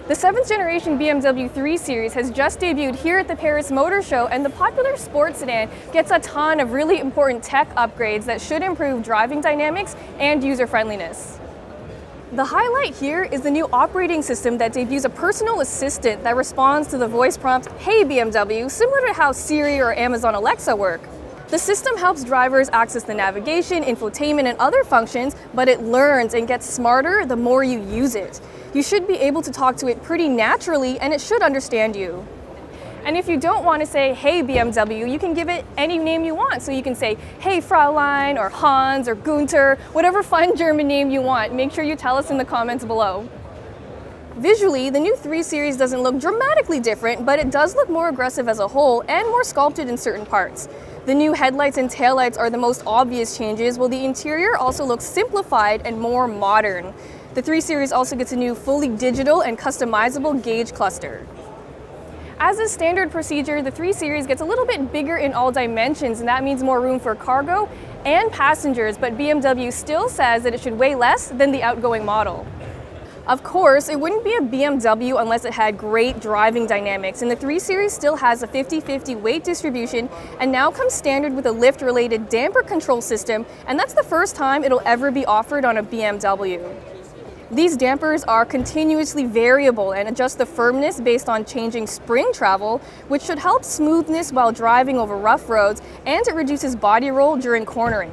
The 7th generation BMW 3 Series has just debuted here at the Paris Motor Show, and the popular sports sedan gets a ton of really important tech upgrades that should improve driving dynamics and user-friendliness. The highlight here is the new operating system that debuts a personal assistant that responds to the voice prompt, "Hey BMW," similar to how Siri or Amazon Alexa work. The system helps drivers access the navigation, infotainment, and other functions, but it learns and gets smarter the more you use it. You should be able to talk to it pretty naturally, and it should understand you. And if you don't want to say, "Hey BMW," you can give it any name you want. So you can say, "Hey Fraulein," or Hans, or Gunther, whatever fun German name you want. Make sure you tell us in the comments below. Visually, the new 3 Series doesn't look dramatically different, but it does look more aggressive as a whole and more sculpted in certain parts. The new headlights and taillights are the most obvious changes, while the interior also looks simplified and more modern. The 3 Series also gets a new fully digital and customizable gauge cluster. As is standard procedure, the 3 Series gets a little bit bigger in all dimensions, and that means more room for cargo and passengers, but BMW still says that it should weigh less than the outgoing model. Of course, it wouldn't be a BMW unless it had great driving dynamics, and the 3 Series still has a 50-50 weight distribution and now comes standard with a lift-related damper control system, and that's the first time it'll ever be offered on a BMW. These dampers are continuously variable and adjust the firmness based on changing spring travel, which should help smoothness while driving over rough roads, and it reduces body roll during cornering.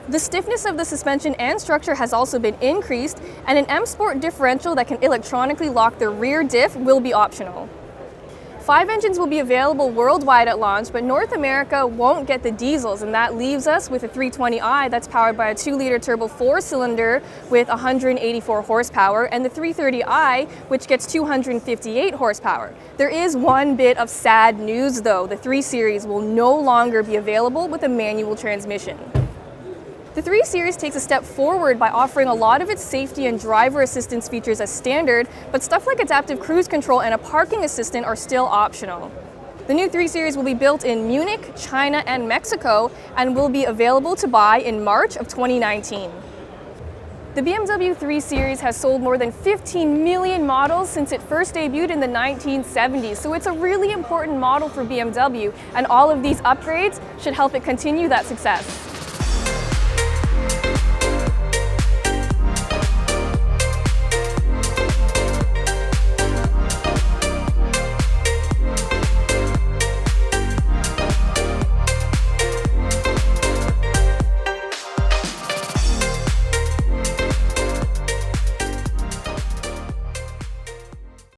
The stiffness of the suspension and structure has also been increased, and an M Sport differential that can electronically lock the rear diff will be optional. 5 engines will be available worldwide at launch, but North America won't get the diesels, and that leaves us with a 320i that's powered by a 2-liter turbo 4-cylinder with 184 horsepower, and the 330i, which gets 258 horsepower. There is one bit of sad news though. The 3 Series will no longer be available with a manual transmission. The 3 Series takes a step forward by offering a lot of its safety and driver assistance features as standard, but stuff like adaptive cruise control and a parking assistant are still optional. The new 3 Series will be built in Munich, China, and Mexico, and will be available to buy in March of 2019. The BMW 3 Series has sold more than 15 million models since it first debuted in the 1970s, so it's a really important model for BMW, and all of these upgrades should help it continue that success.